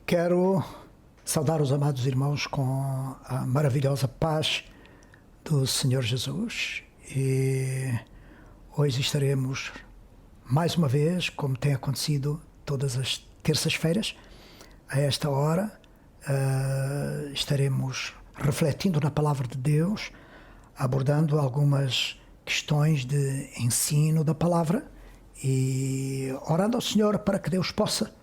Quero saudar os amados irmãos com a maravilhosa paz do Senhor Jesus e hoje estaremos mais uma vez, como tem acontecido todas as terças-feiras, a esta hora, estaremos refletindo na Palavra de Deus, abordando algumas questões de ensino da Palavra e orando ao Senhor para que Deus possa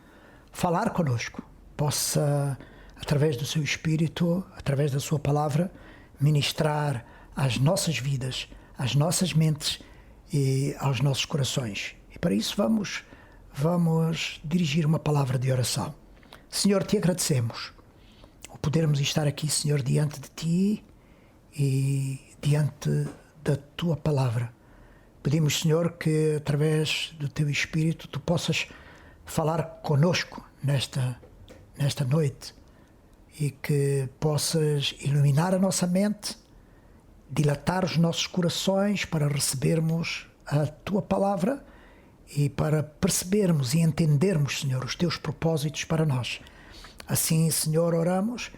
falar conosco, possa, através do seu Espírito, através da sua Palavra, ministrar às nossas vidas, às nossas mentes e aos nossos corações. E para isso vamos dirigir uma palavra de oração. Senhor, te agradecemos o podermos estar aqui, Senhor, diante de ti e diante da tua palavra. Pedimos, Senhor, que através do teu Espírito tu possas falar conosco nesta noite e que possas iluminar a nossa mente, dilatar os nossos corações para recebermos a tua palavra e para percebermos e entendermos, Senhor, os teus propósitos para nós. Assim, Senhor, oramos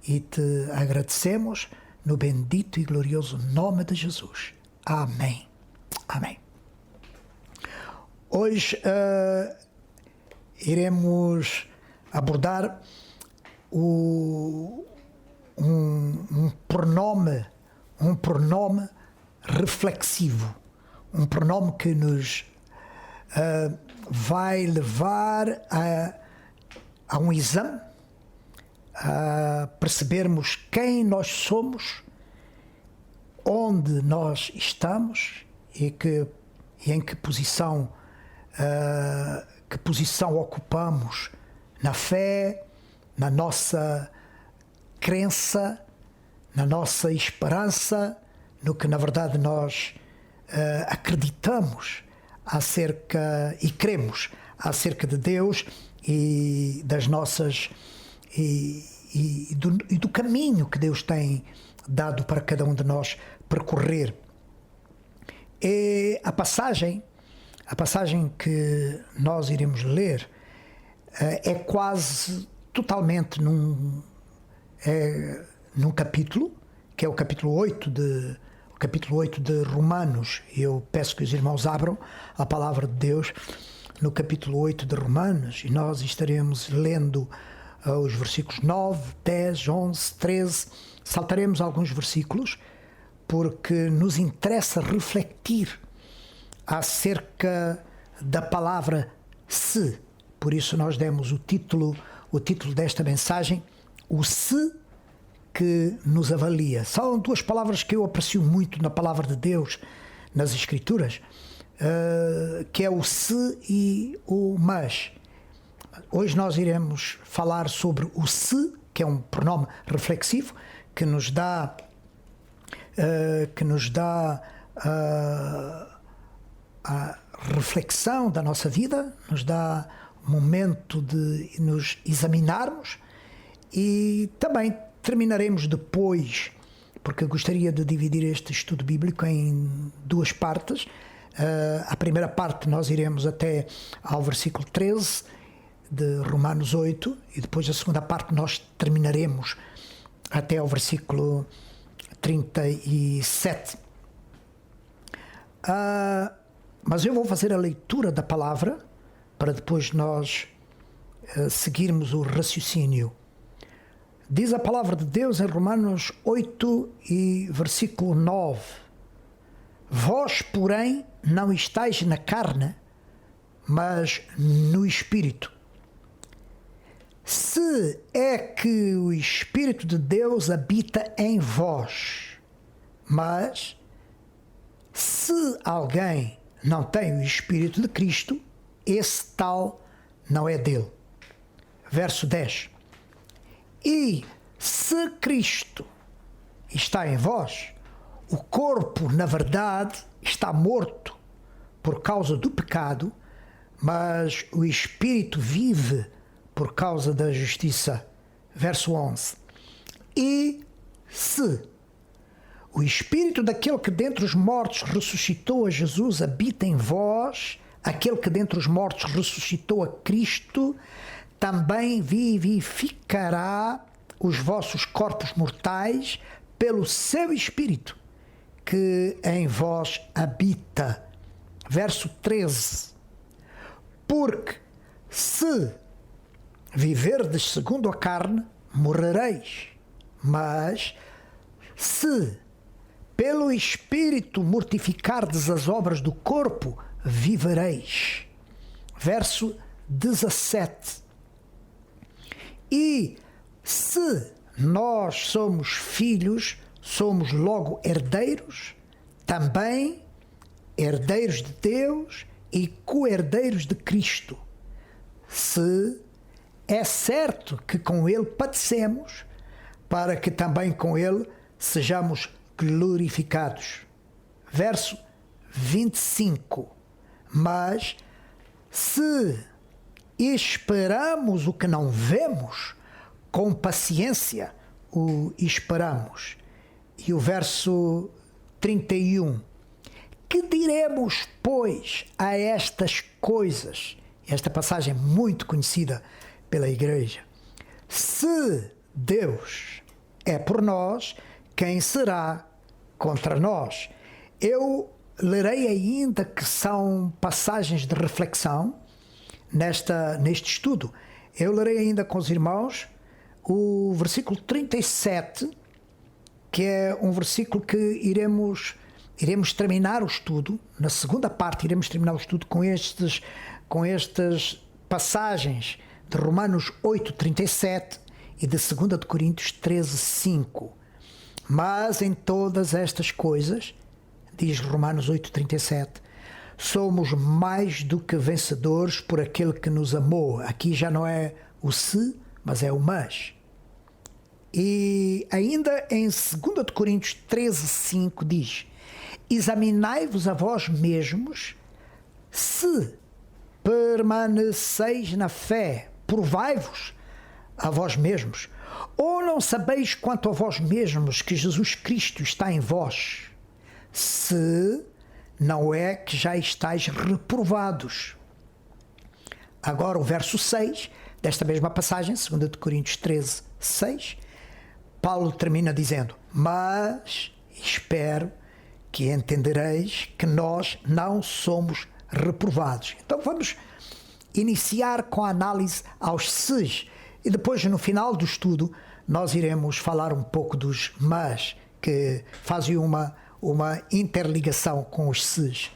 e te agradecemos no bendito e glorioso nome de Jesus. Amém. Amém. Hoje iremos abordar um pronome reflexivo, um pronome que nos vai levar a um exame, a percebermos quem nós somos, onde nós estamos e em que posição ocupamos na fé, na nossa crença, na nossa esperança, no que na verdade nós acreditamos e cremos acerca de Deus e das nossas e do caminho que Deus tem dado para cada um de nós percorrer. E a passagem que nós iremos ler é quase totalmente num capítulo, que é o capítulo 8 de Romanos. Eu peço que os irmãos abram a palavra de Deus no capítulo 8 de Romanos e nós estaremos lendo os versículos 9, 10, 11, 13. Saltaremos alguns versículos porque nos interessa refletir acerca da palavra se. Por isso nós demos o título desta mensagem, o se que nos avalia. São duas palavras que eu aprecio muito na palavra de Deus, nas Escrituras, que é o se e o mas. Hoje nós iremos falar sobre o se, que é um pronome reflexivo, que nos dá a reflexão da nossa vida, nos dá um momento de nos examinarmos e também terminaremos depois, porque eu gostaria de dividir este estudo bíblico em duas partes. A primeira parte nós iremos até ao versículo 13 de Romanos 8 e depois a segunda parte nós terminaremos até ao versículo 37. Mas eu vou fazer a leitura da palavra para depois nós seguirmos o raciocínio. Diz a palavra de Deus em Romanos 8 e versículo 9: Vós, porém, não estáis na carne, mas no Espírito. Se é que o Espírito de Deus habita em vós, mas se alguém não tem o Espírito de Cristo, esse tal não é dele. Verso 10. E se Cristo está em vós, o corpo, na verdade, está morto por causa do pecado, mas o Espírito vive por causa da justiça. verso 11. E se o Espírito daquele que dentre os mortos ressuscitou a Jesus habita em vós, aquele que dentre os mortos ressuscitou a Cristo, também vivificará os vossos corpos mortais pelo seu Espírito que em vós habita. Verso 13. Porque se viverdes segundo a carne, morrereis, mas se pelo Espírito mortificardes as obras do corpo, vivereis. Verso 17. E se nós somos filhos, somos logo herdeiros, também herdeiros de Deus e co-herdeiros de Cristo. Se é certo que com Ele padecemos, para que também com Ele sejamos glorificados. Verso 25. Mas se esperamos o que não vemos, com paciência o esperamos. E o verso 31. Que diremos, pois, a estas coisas? Esta passagem é muito conhecida pela Igreja. Se Deus é por nós, quem será contra nós? Eu lerei ainda que são passagens de reflexão neste estudo. Eu lerei ainda com os irmãos o versículo 37, que é um versículo que iremos terminar o estudo. Na segunda parte iremos terminar o estudo com estas passagens de Romanos 8:37 e de 2 de Coríntios 13:5. Mas em todas estas coisas, diz Romanos 8:37, somos mais do que vencedores por aquele que nos amou. Aqui já não é o se, mas é o mas. E ainda em 2 de Coríntios 13:5 diz: examinai-vos a vós mesmos, se permaneceis na fé, provai-vos a vós mesmos. Ou não sabeis quanto a vós mesmos que Jesus Cristo está em vós, se não é que já estáis reprovados. Agora o verso 6 desta mesma passagem, 2 de Coríntios 13:6, Paulo termina dizendo: mas espero que entendereis que nós não somos reprovados. Então vamos iniciar com a análise aos se's e depois no final do estudo nós iremos falar um pouco dos mas, que fazem uma interligação com os se's.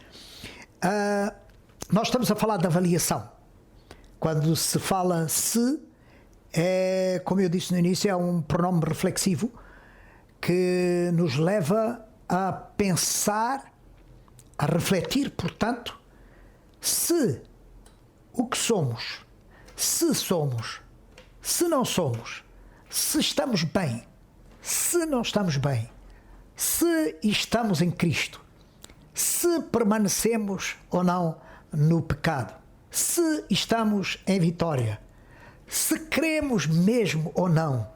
Nós estamos a falar de avaliação. Quando se fala se, como eu disse no início, é um pronome reflexivo que nos leva a pensar, a refletir, portanto, se o que somos, se somos, se não somos, se estamos bem, se não estamos bem, se estamos em Cristo, se permanecemos ou não no pecado, se estamos em vitória, se cremos mesmo ou não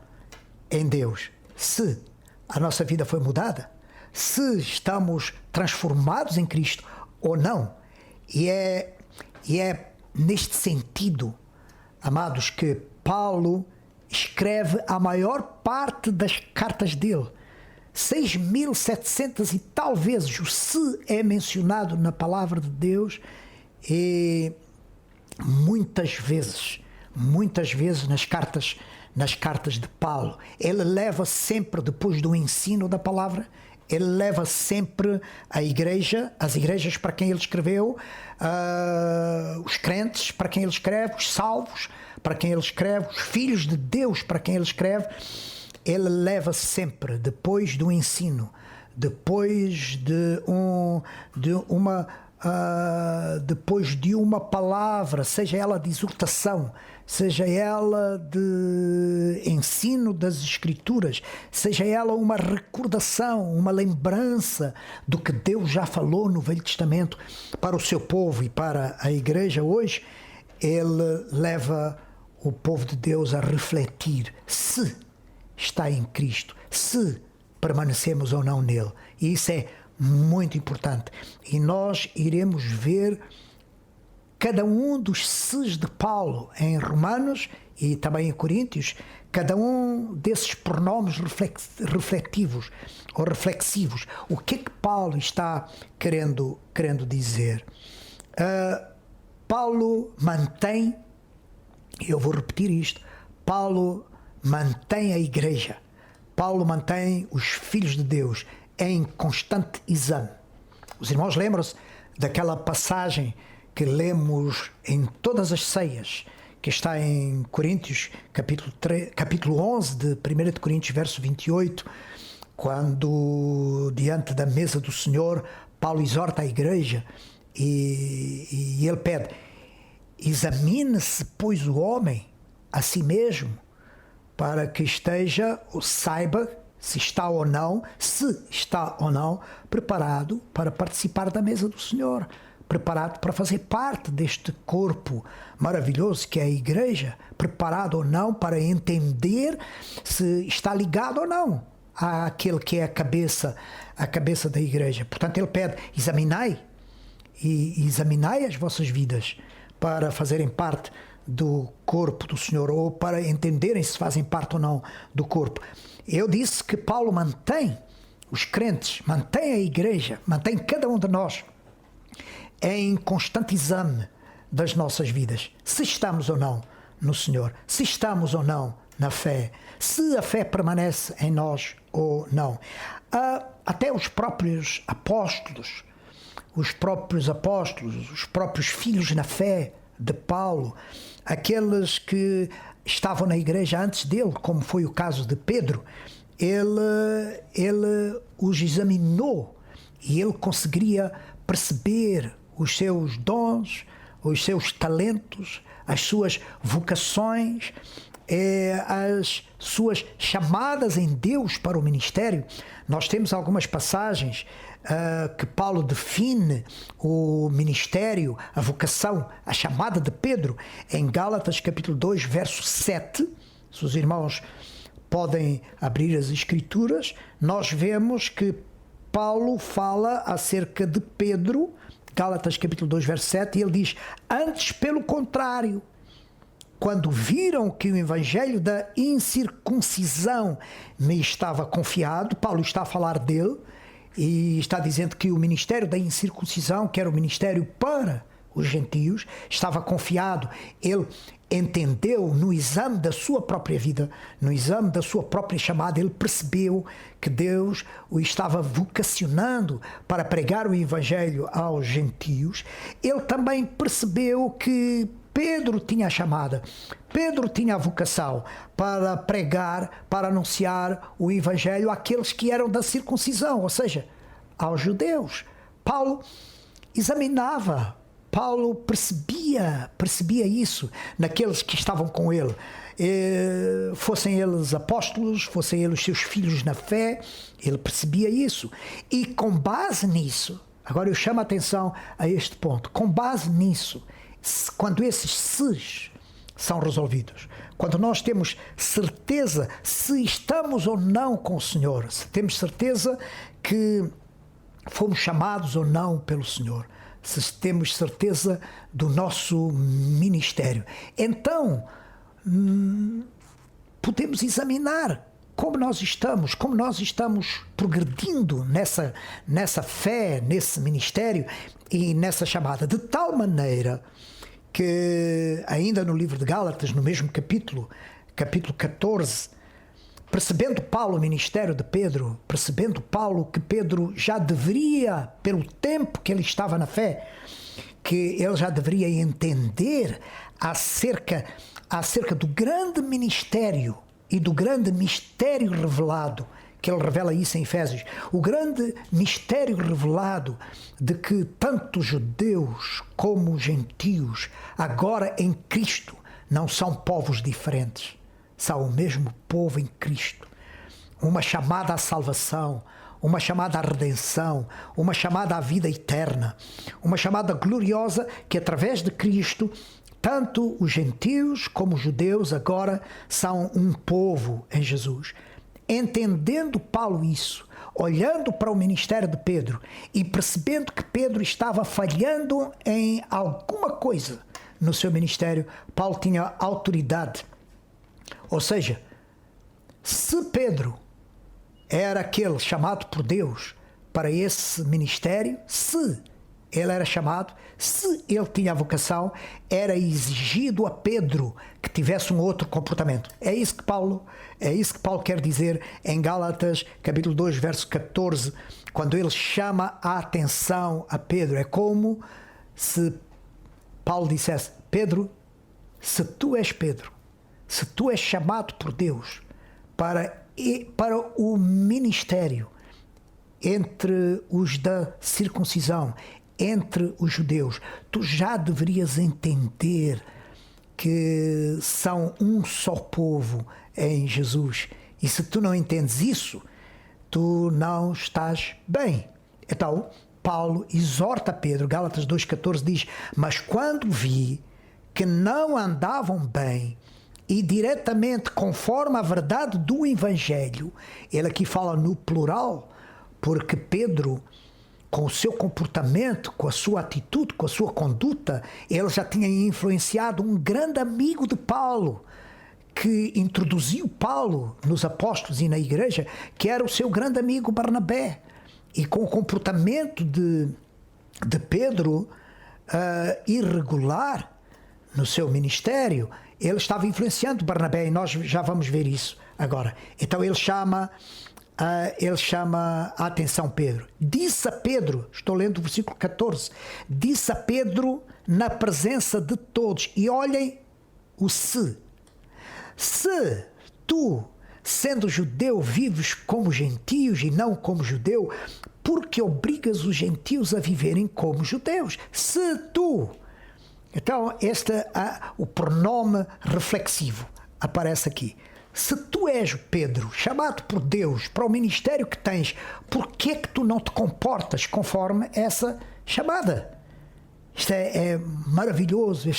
em Deus, se a nossa vida foi mudada, se estamos transformados em Cristo ou não. E é neste sentido, amados, que Paulo escreve a maior parte das cartas dele. 6.700 e tal vezes o se é mencionado na palavra de Deus, e muitas vezes nas cartas de Paulo, ele leva sempre, depois do ensino da palavra, ele leva sempre as igrejas para quem ele escreveu, os crentes para quem ele escreve, os salvos para quem ele escreve, os filhos de Deus para quem ele escreve. Ele leva sempre, depois do ensino, depois de uma palavra, seja ela de exortação, seja ela de ensino das Escrituras, seja ela uma recordação, uma lembrança do que Deus já falou no Velho Testamento para o seu povo e para a igreja hoje, ele leva o povo de Deus a refletir se está em Cristo, se permanecemos ou não nele. E isso é muito importante. E nós iremos ver cada um dos se's de Paulo em Romanos e também em Coríntios, cada um desses pronomes reflexivos ou reflexivos. O que é que Paulo está querendo dizer? Paulo mantém, eu vou repetir isto, Paulo mantém a igreja, Paulo mantém os filhos de Deus em constante exame. Os irmãos lembram-se daquela passagem que lemos em todas as ceias, que está em Coríntios, capítulo 11 de 1 de Coríntios, verso 28, quando, diante da mesa do Senhor, Paulo exorta a igreja e ele pede: examine-se, pois, o homem a si mesmo, para que esteja, ou saiba se está ou não preparado para participar da mesa do Senhor, preparado para fazer parte deste corpo maravilhoso que é a igreja, preparado ou não para entender se está ligado ou não àquele que é a cabeça da igreja. Portanto, ele pede: examinai as vossas vidas para fazerem parte do corpo do Senhor, ou para entenderem se fazem parte ou não do corpo. Eu disse que Paulo mantém os crentes, mantém a igreja, mantém cada um de nós em constante exame das nossas vidas, se estamos ou não no Senhor, se estamos ou não na fé, se a fé permanece em nós ou não. Até os próprios apóstolos, os próprios filhos na fé de Paulo, aqueles que estavam na igreja antes dele, como foi o caso de Pedro, ele os examinou e ele conseguiria perceber os seus dons, os seus talentos, as suas vocações, as suas chamadas em Deus para o ministério. Nós temos algumas passagens que Paulo define o ministério, a vocação, a chamada de Pedro, em Gálatas capítulo 2, verso 7. Se os irmãos podem abrir as Escrituras, nós vemos que Paulo fala acerca de Pedro, Gálatas capítulo 2, verso 7, e ele diz: antes, pelo contrário, quando viram que o evangelho da incircuncisão me estava confiado, Paulo está a falar dele, e está dizendo que o ministério da incircuncisão, que era o ministério para os gentios, estava confiado. Ele entendeu no exame da sua própria vida, no exame da sua própria chamada, ele percebeu que Deus o estava vocacionando para pregar o evangelho aos gentios. Ele também percebeu que Pedro tinha a chamada, Pedro tinha a vocação para pregar, para anunciar o evangelho àqueles que eram da circuncisão, ou seja, aos judeus. Paulo examinava, Paulo percebia isso naqueles que estavam com ele, fossem eles apóstolos, fossem eles seus filhos na fé, ele percebia isso. E com base nisso, agora eu chamo a atenção a este ponto, com base nisso, quando esses se's são resolvidos, quando nós temos certeza se estamos ou não com o Senhor, se temos certeza que fomos chamados ou não pelo Senhor, se temos certeza do nosso ministério, então podemos examinar como nós estamos progredindo nessa fé, nesse ministério e nessa chamada, de tal maneira que ainda no livro de Gálatas, no mesmo capítulo 14, percebendo Paulo o ministério de Pedro, percebendo Paulo que Pedro já deveria, pelo tempo que ele estava na fé, que ele já deveria entender acerca do grande ministério e do grande mistério revelado, que ele revela isso em Efésios, o grande mistério revelado de que tanto judeus como gentios, agora em Cristo, não são povos diferentes, são o mesmo povo em Cristo. Uma chamada à salvação, uma chamada à redenção, uma chamada à vida eterna, uma chamada gloriosa que através de Cristo tanto os gentios como os judeus agora são um povo em Jesus. Entendendo Paulo isso, olhando para o ministério de Pedro e percebendo que Pedro estava falhando em alguma coisa no seu ministério, Paulo tinha autoridade. Ou seja, se Pedro era aquele chamado por Deus para esse ministério, se ele era chamado, se ele tinha a vocação, era exigido a Pedro que tivesse um outro comportamento. É isso que Paulo quer dizer em Gálatas, capítulo 2, verso 14, quando ele chama a atenção a Pedro. É como se Paulo dissesse: Pedro, se tu és Pedro, se tu és chamado por Deus para o ministério entre os da circuncisão, entre os judeus, tu já deverias entender que são um só povo em Jesus. E se tu não entendes isso, tu não estás bem. Então, Paulo exorta Pedro, Gálatas 2,14 diz: mas quando vi que não andavam bem e diretamente conforme a verdade do Evangelho, ele aqui fala no plural, porque Pedro, com o seu comportamento, com a sua atitude, com a sua conduta, ele já tinha influenciado um grande amigo de Paulo, que introduziu Paulo nos apóstolos e na igreja, que era o seu grande amigo Barnabé. E com o comportamento de Pedro irregular no seu ministério, ele estava influenciando Barnabé, e nós já vamos ver isso agora. Então ele chama a atenção Pedro. Disse a Pedro, estou lendo o versículo 14, disse a Pedro na presença de todos, e olhem o se tu, sendo judeu, vives como gentios e não como judeu, porque obrigas os gentios a viverem como judeus. Se tu. Então, o pronome reflexivo aparece aqui. Se tu és Pedro, chamado por Deus para o ministério que tens, por que é que tu não te comportas conforme essa chamada? Isto é maravilhoso.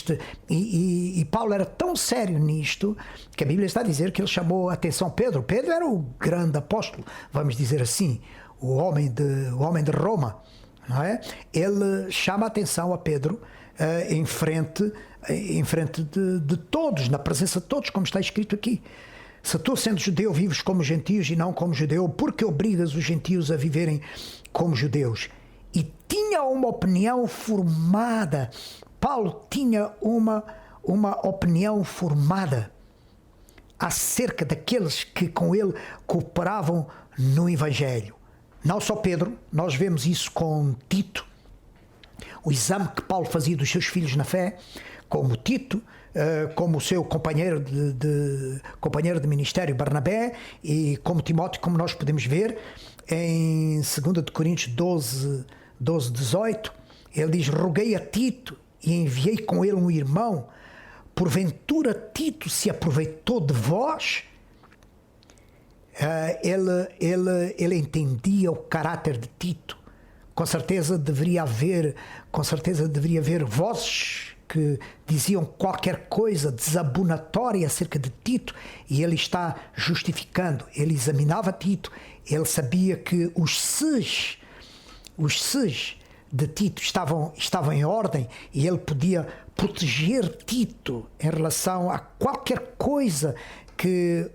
E Paulo era tão sério nisto que a Bíblia está a dizer que ele chamou a atenção a Pedro. Pedro era o grande apóstolo, vamos dizer assim, o homem de Roma, não é? Ele chama a atenção a Pedro em frente de todos, na presença de todos, como está escrito aqui. Se tu, sendo judeu, vives como gentios e não como judeu, porque obrigas os gentios a viverem como judeus? E tinha uma opinião formada. Paulo tinha uma opinião formada acerca daqueles que com ele cooperavam no Evangelho. Não só Pedro, nós vemos isso com Tito, o exame que Paulo fazia dos seus filhos na fé, como Tito, como o seu companheiro de ministério Barnabé, e como Timóteo, como nós podemos ver em 2 Coríntios 12, 18, ele diz: roguei a Tito e enviei com ele um irmão, porventura Tito se aproveitou de vós? Ele entendia o caráter de Tito. Com certeza deveria haver vozes que diziam qualquer coisa desabonatória acerca de Tito, e ele está justificando. Ele examinava Tito, ele sabia que os ses de Tito estavam em ordem, e ele podia proteger Tito em relação a qualquer coisa que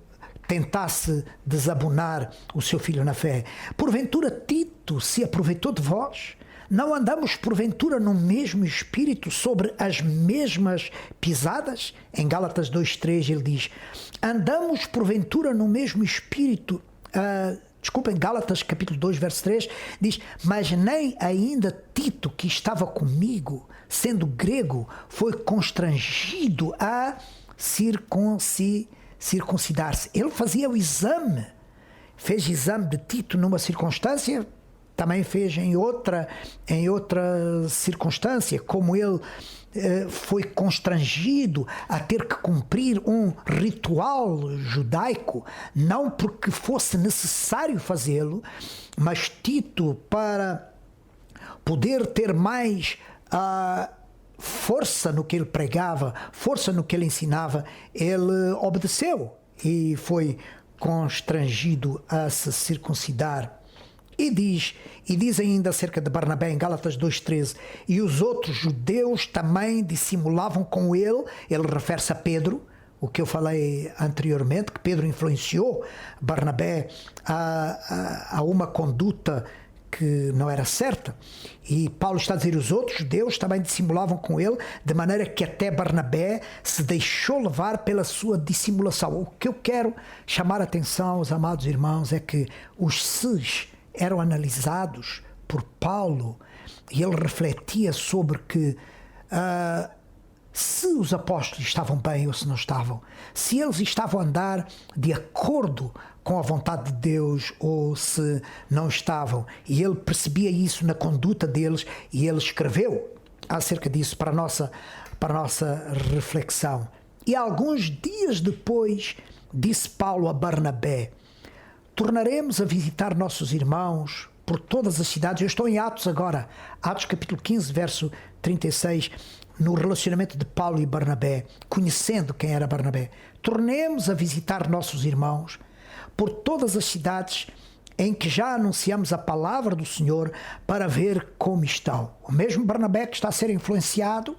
tentasse desabonar o seu filho na fé. Porventura Tito se aproveitou de vós? Não andamos porventura no mesmo espírito, sobre as mesmas pisadas? Em Gálatas 2,3 ele diz: andamos porventura no mesmo espírito. Desculpem, Gálatas capítulo 2, verso 3 diz: mas nem ainda Tito, que estava comigo, sendo grego, foi constrangido a circuncidar-se. Ele fazia o exame, fez exame de Tito numa circunstância, também fez em outra circunstância, como ele foi constrangido a ter que cumprir um ritual judaico, não porque fosse necessário fazê-lo, mas Tito, para poder ter mais força no que ele pregava, força no que ele ensinava, ele obedeceu e foi constrangido a se circuncidar. E diz ainda acerca de Barnabé em Gálatas 2,13: e os outros judeus também dissimulavam com ele refere-se a Pedro, o que eu falei anteriormente, que Pedro influenciou Barnabé a uma conduta que não era certa. E Paulo está a dizer: os outros judeus também dissimulavam com ele, de maneira que até Barnabé se deixou levar pela sua dissimulação. O que eu quero chamar a atenção aos amados irmãos é que os se's eram analisados por Paulo e ele refletia sobre que se os apóstolos estavam bem ou se não estavam, se eles estavam a andar de acordo com a vontade de Deus ou se não estavam, e ele percebia isso na conduta deles e ele escreveu acerca disso para a nossa reflexão. E alguns dias depois disse Paulo a Barnabé: tornaremos a visitar nossos irmãos por todas as cidades. Eu estou em Atos agora, Atos capítulo 15, verso 36, no relacionamento de Paulo e Barnabé, conhecendo quem era Barnabé. Tornemos a visitar nossos irmãos por todas as cidades em que já anunciamos a palavra do Senhor, para ver como estão. O mesmo Barnabé que está a ser influenciado,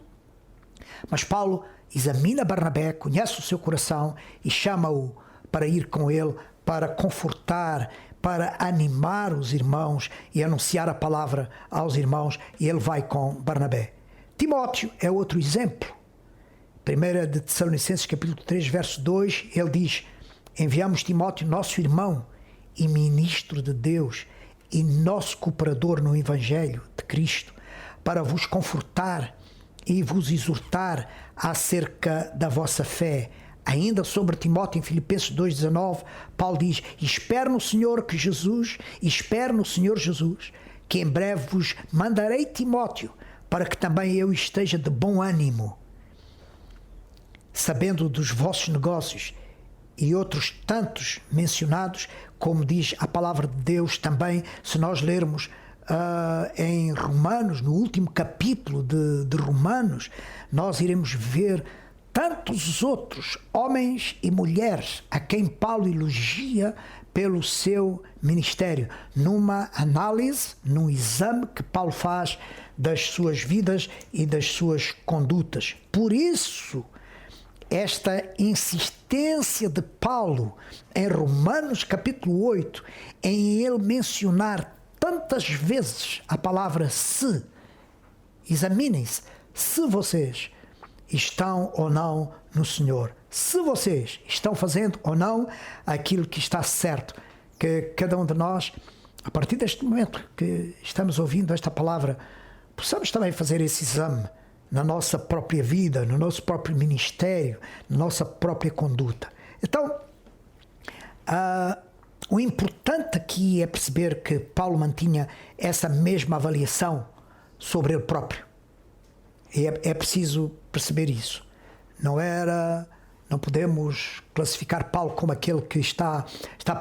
mas Paulo examina Barnabé, conhece o seu coração e chama-o para ir com ele, para confortar, para animar os irmãos e anunciar a palavra aos irmãos, e ele vai com Barnabé. Timóteo é outro exemplo. 1 de Tessalonicenses capítulo 3, verso 2, ele diz: enviamos Timóteo, nosso irmão e ministro de Deus e nosso cooperador no Evangelho de Cristo, para vos confortar e vos exortar acerca da vossa fé. Ainda sobre Timóteo, em Filipenses 2,19, Paulo diz: espero no Senhor Jesus, que em breve vos mandarei Timóteo, para que também eu esteja de bom ânimo, sabendo dos vossos negócios e outros tantos mencionados, como diz a palavra de Deus também, se nós lermos em Romanos, no último capítulo de Romanos, nós iremos ver tantos outros homens e mulheres a quem Paulo elogia pelo seu ministério, numa análise, num exame que Paulo faz das suas vidas e das suas condutas. Por isso, esta insistência de Paulo em Romanos capítulo 8, em ele mencionar tantas vezes a palavra se. Examinem-se se vocês estão ou não no Senhor, se vocês estão fazendo ou não aquilo que está certo, que cada um de nós, a partir deste momento que estamos ouvindo esta palavra, possamos também fazer esse exame na nossa própria vida, no nosso próprio ministério, na nossa própria conduta. Então, o importante aqui é perceber que Paulo mantinha essa mesma avaliação sobre ele próprio. É preciso perceber isso. Não podemos classificar Paulo como aquele que está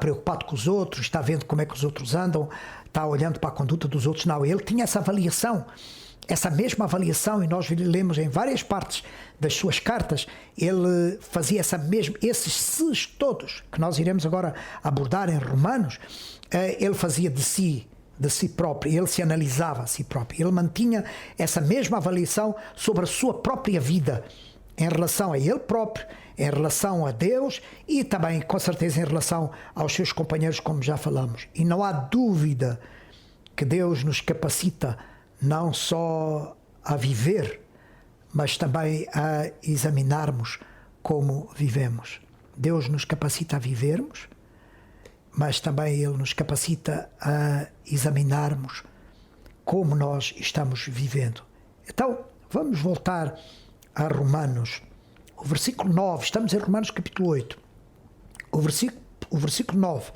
preocupado com os outros, está vendo como é que os outros andam, está olhando para a conduta dos outros. Não, ele tinha essa avaliação, essa mesma avaliação, e nós lemos em várias partes das suas cartas, ele fazia esses se's todos, que nós iremos agora abordar em Romanos, ele fazia de si próprio, ele se analisava a si próprio, ele mantinha essa mesma avaliação sobre a sua própria vida, em relação a ele próprio, em relação a Deus e também, com certeza, em relação aos seus companheiros, como já falamos. E não há dúvida que Deus nos capacita não só a viver, mas também a examinarmos como vivemos. Deus nos capacita a vivermos, mas também Ele nos capacita a examinarmos como nós estamos vivendo. Então, vamos voltar a Romanos. O versículo 9, estamos em Romanos capítulo 8. O versículo 9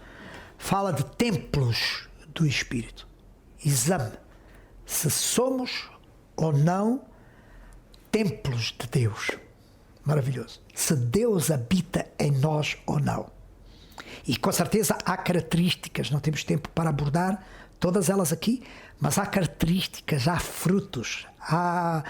fala de templos do Espírito. Exame se somos ou não templos de Deus. Maravilhoso. Se Deus habita em nós ou não. E com certeza há características, não temos tempo para abordar todas elas aqui, mas há características, há frutos, há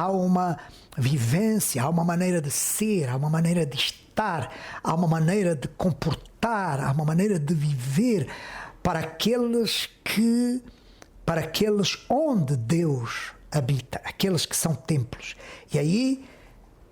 uma vivência, há uma maneira de ser, há uma maneira de estar, há uma maneira de comportar, há uma maneira de viver para aqueles onde Deus habita, aqueles que são templos. E aí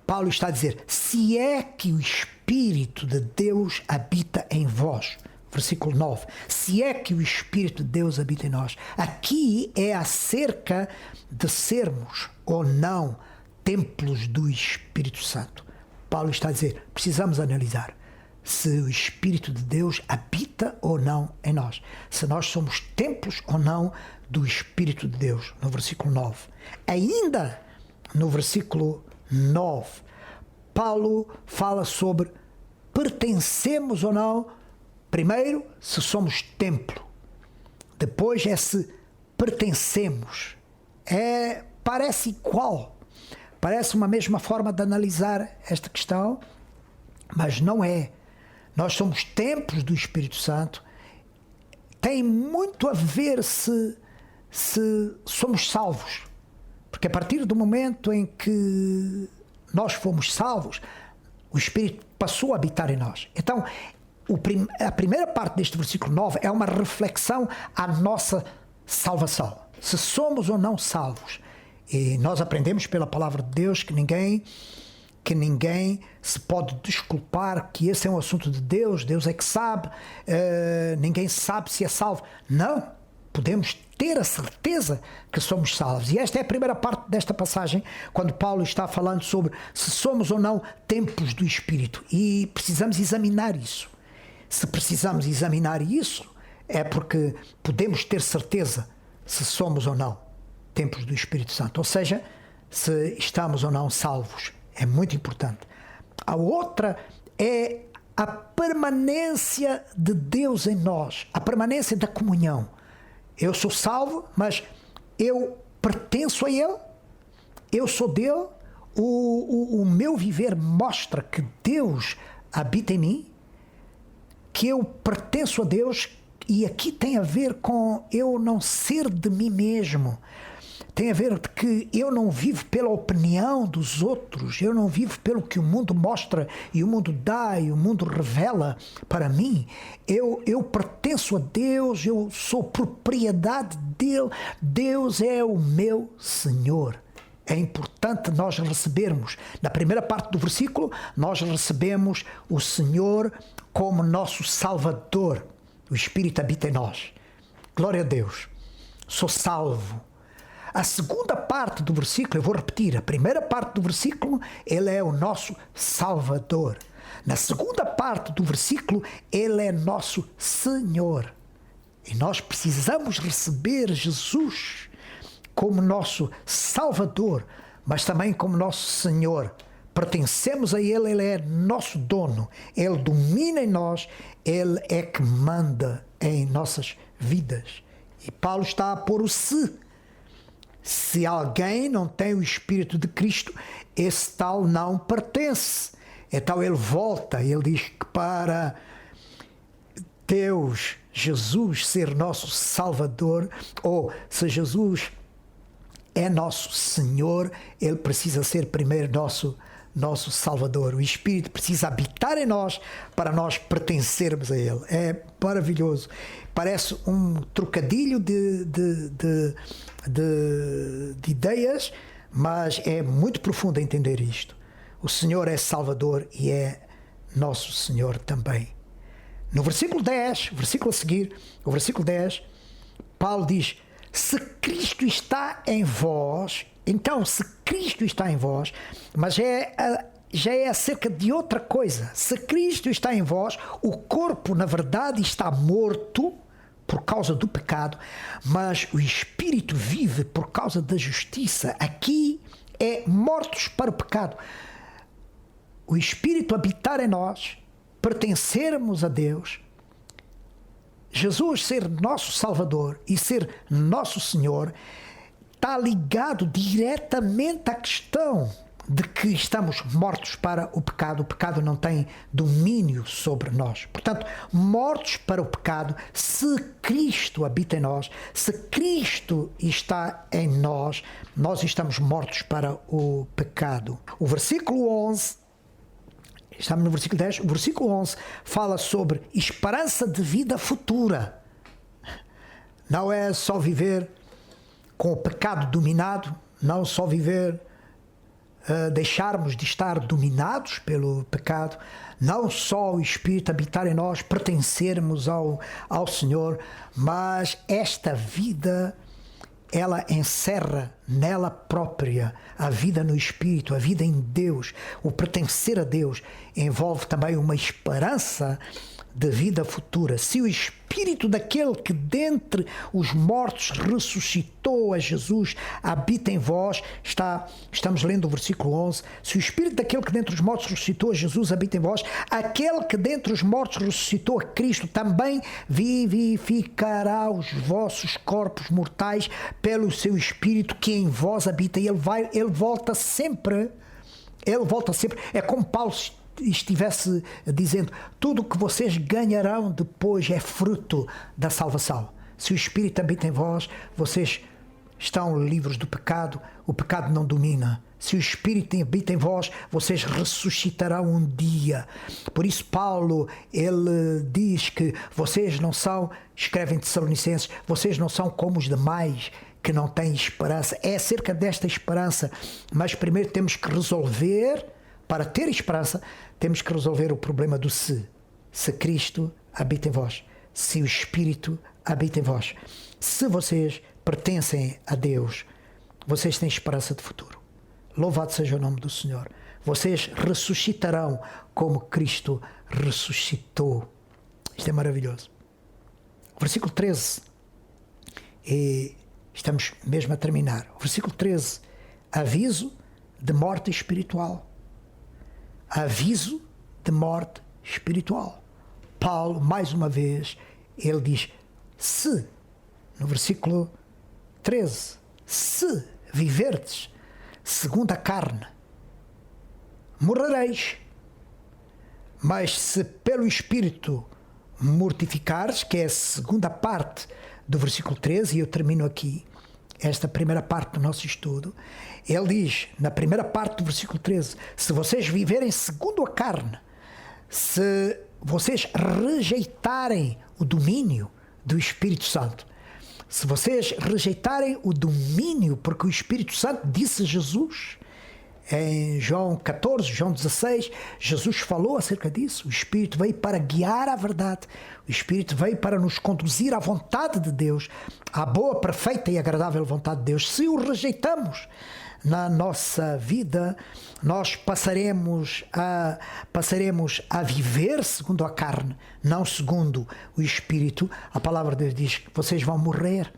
Paulo está a dizer, se é que o Espírito de Deus habita em vós, versículo 9, se é que o Espírito de Deus habita em nós. Aqui é acerca de sermos ou não templos do Espírito Santo. Paulo está a dizer, precisamos analisar se o Espírito de Deus habita ou não em nós. Se nós somos templos ou não do Espírito de Deus, no versículo 9. Ainda no versículo 9, Paulo fala sobre pertencemos ou não. Primeiro, se somos templo. Depois é se pertencemos. Parece igual. Parece uma mesma forma de analisar esta questão, mas não é. Nós somos templos do Espírito Santo. Tem muito a ver se somos salvos. Porque a partir do momento em que nós fomos salvos, o Espírito passou a habitar em nós. Então, a primeira parte deste versículo 9 é uma reflexão à nossa salvação. Se somos ou não salvos. E nós aprendemos pela palavra de Deus que ninguém se pode desculpar que esse é um assunto de Deus, Deus é que sabe, ninguém sabe se é salvo. Não, podemos ter a certeza que somos salvos. E esta é a primeira parte desta passagem, quando Paulo está falando sobre se somos ou não templos do Espírito. E precisamos examinar isso. Se precisamos examinar isso, é porque podemos ter certeza se somos ou não templos do Espírito Santo. Ou seja, se estamos ou não salvos. É muito importante. A outra é a permanência de Deus em nós, a permanência da comunhão. Eu sou salvo, mas eu pertenço a Ele, eu sou dele, o meu viver mostra que Deus habita em mim, que eu pertenço a Deus, e aqui tem a ver com eu não ser de mim mesmo. Tem a ver que eu não vivo pela opinião dos outros, eu não vivo pelo que o mundo mostra e o mundo dá e o mundo revela para mim. Eu pertenço a Deus, eu sou propriedade dele, Deus é o meu Senhor. É importante nós recebermos, na primeira parte do versículo, nós recebemos o Senhor como nosso Salvador. O Espírito habita em nós. Glória a Deus. Sou salvo. A segunda parte do versículo, eu vou repetir, a primeira parte do versículo, ele é o nosso Salvador. Na segunda parte do versículo, ele é nosso Senhor. E nós precisamos receber Jesus como nosso Salvador, mas também como nosso Senhor. Pertencemos a Ele, Ele é nosso dono, Ele domina em nós, Ele é que manda em nossas vidas. E Paulo está a pôr o se. Se alguém não tem o Espírito de Cristo, esse tal não pertence. Então ele volta, ele diz que para Deus, Jesus ser nosso Salvador, ou se Jesus é nosso Senhor, ele precisa ser primeiro nosso Salvador. O Espírito precisa habitar em nós para nós pertencermos a Ele. É maravilhoso. Parece um trocadilho de ideias, mas é muito profundo entender isto. O Senhor é Salvador e é nosso Senhor também. No versículo 10, versículo a seguir, o versículo 10, Paulo diz: se Cristo está em vós, então se Cristo está em vós, mas já é acerca de outra coisa. Se Cristo está em vós, o corpo na verdade está morto por causa do pecado, mas o Espírito vive por causa da justiça. Aqui é mortos para o pecado. O Espírito habitar em nós, pertencermos a Deus, Jesus ser nosso Salvador e ser nosso Senhor, está ligado diretamente à questão de que estamos mortos para o pecado não tem domínio sobre nós. Portanto, mortos para o pecado, se Cristo habita em nós, se Cristo está em nós, nós estamos mortos para o pecado. O versículo 11, estamos no versículo 10, o versículo 11 fala sobre esperança de vida futura. Não é só viver com o pecado dominado, não só viver, deixarmos de estar dominados pelo pecado, não só o Espírito habitar em nós, pertencermos ao Senhor, mas esta vida, ela encerra nela própria a vida no Espírito, a vida em Deus. O pertencer a Deus envolve também uma esperança de vida futura. Se o Espírito daquele que dentre os mortos ressuscitou a Jesus habita em vós, estamos lendo o versículo 11, se o Espírito daquele que dentre os mortos ressuscitou a Jesus habita em vós, aquele que dentre os mortos ressuscitou a Cristo também vivificará os vossos corpos mortais pelo seu Espírito que em vós habita. Ele volta sempre. É como Paulo estivesse dizendo: tudo o que vocês ganharão depois é fruto da salvação. Se o Espírito habita em vós, vocês estão livres do pecado, o pecado não domina. Se o Espírito habita em vós, vocês ressuscitarão um dia. Por isso Paulo, ele diz que vocês não são, escreve em Tessalonicenses, vocês não são como os demais que não têm esperança. É acerca desta esperança, mas primeiro temos que resolver. Para ter esperança, temos que resolver o problema do se. Se Cristo habita em vós, se o Espírito habita em vós, se vocês pertencem a Deus, vocês têm esperança de futuro. Louvado seja o nome do Senhor. Vocês ressuscitarão como Cristo ressuscitou. Isto é maravilhoso. Versículo 13. E estamos mesmo a terminar. Versículo 13. Aviso de morte espiritual. Aviso de morte espiritual. Paulo, mais uma vez, ele diz: se, no versículo 13, se viverdes segundo a carne, morrereis. Mas se pelo Espírito mortificares, que é a segunda parte do versículo 13, e eu termino aqui esta primeira parte do nosso estudo, ele diz, na primeira parte do versículo 13, se vocês viverem segundo a carne, se vocês rejeitarem o domínio do Espírito Santo, se vocês rejeitarem o domínio, porque o Espírito Santo disse a Jesus, em João 14, João 16, Jesus falou acerca disso. O Espírito veio para guiar a verdade. O Espírito veio para nos conduzir à vontade de Deus, à boa, perfeita e agradável vontade de Deus. Se o rejeitamos na nossa vida, nós passaremos a viver segundo a carne, não segundo o Espírito. A palavra de Deus diz que vocês vão morrer.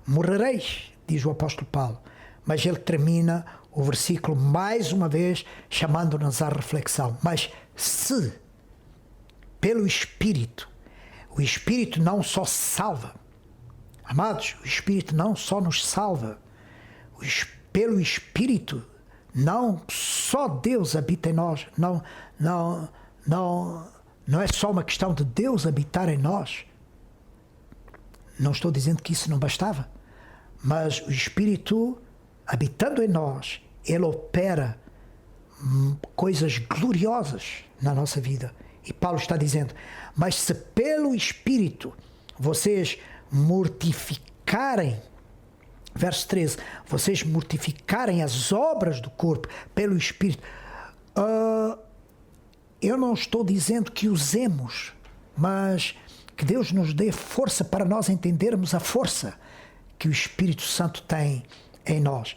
Morrereis, diz o apóstolo Paulo. Mas ele termina o versículo mais uma vez chamando-nos à reflexão. Mas se pelo Espírito, o Espírito não só salva, amados, o Espírito não só nos salva, pelo Espírito não só Deus habita em nós, não é só uma questão de Deus habitar em nós. Não estou dizendo que isso não bastava, mas o Espírito habitando em nós, ele opera coisas gloriosas na nossa vida. E Paulo está dizendo, mas se pelo Espírito vocês mortificarem, verso 13, vocês mortificarem as obras do corpo pelo Espírito, eu não estou dizendo que usemos, mas que Deus nos dê força para nós entendermos a força que o Espírito Santo tem em nós.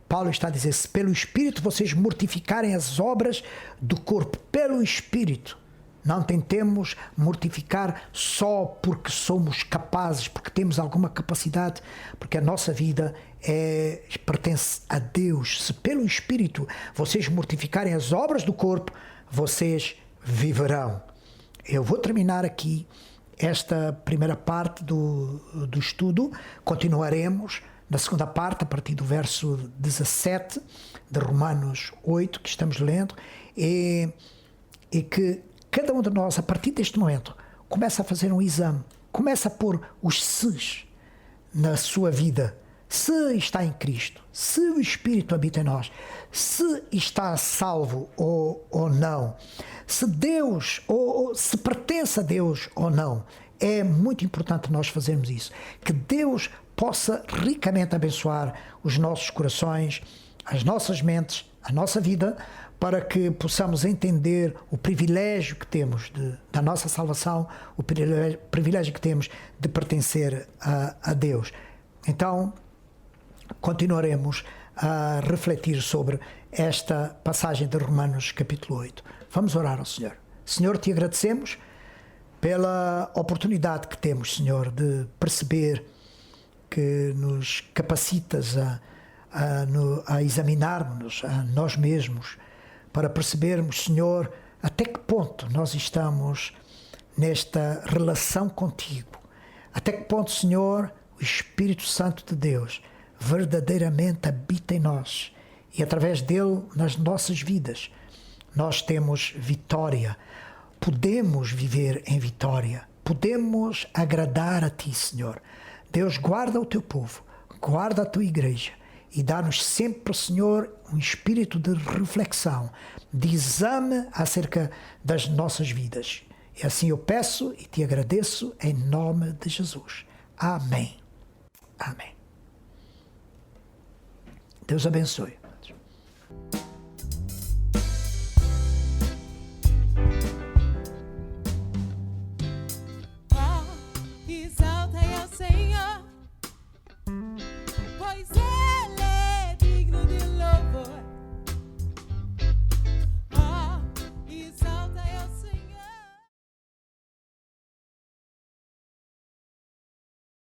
Paulo está a dizer, se pelo Espírito vocês mortificarem as obras do corpo, pelo Espírito. Não tentemos mortificar só porque somos capazes, porque temos alguma capacidade, porque a nossa vida pertence a Deus. Se pelo Espírito vocês mortificarem as obras do corpo, vocês viverão. Eu vou terminar aqui esta primeira parte do estudo. Continuaremos na segunda parte, a partir do verso 17 de Romanos 8, que estamos lendo, e que cada um de nós, a partir deste momento, começa a fazer um exame, começa a pôr os se's na sua vida. Se está em Cristo, se o Espírito habita em nós, se está salvo ou não, se Deus, ou se pertence a Deus ou não. É muito importante nós fazermos isso. Que Deus possa ricamente abençoar os nossos corações, as nossas mentes, a nossa vida, para que possamos entender o privilégio que temos da nossa salvação, o privilégio que temos de pertencer a Deus. Então, continuaremos a refletir sobre esta passagem de Romanos capítulo 8. Vamos orar ao Senhor. Senhor, te agradecemos pela oportunidade que temos, Senhor, de perceber que nos capacitas a examinarmos a nós mesmos, para percebermos, Senhor, até que ponto nós estamos nesta relação contigo. Até que ponto, Senhor, o Espírito Santo de Deus verdadeiramente habita em nós e através dele nas nossas vidas nós temos vitória, podemos viver em vitória, podemos agradar a Ti, Senhor. Deus, guarda o Teu povo, guarda a Tua igreja e dá-nos sempre, Senhor, um espírito de reflexão, de exame acerca das nossas vidas. E assim eu peço e Te agradeço em nome de Jesus. Amém. Amém. Deus abençoe.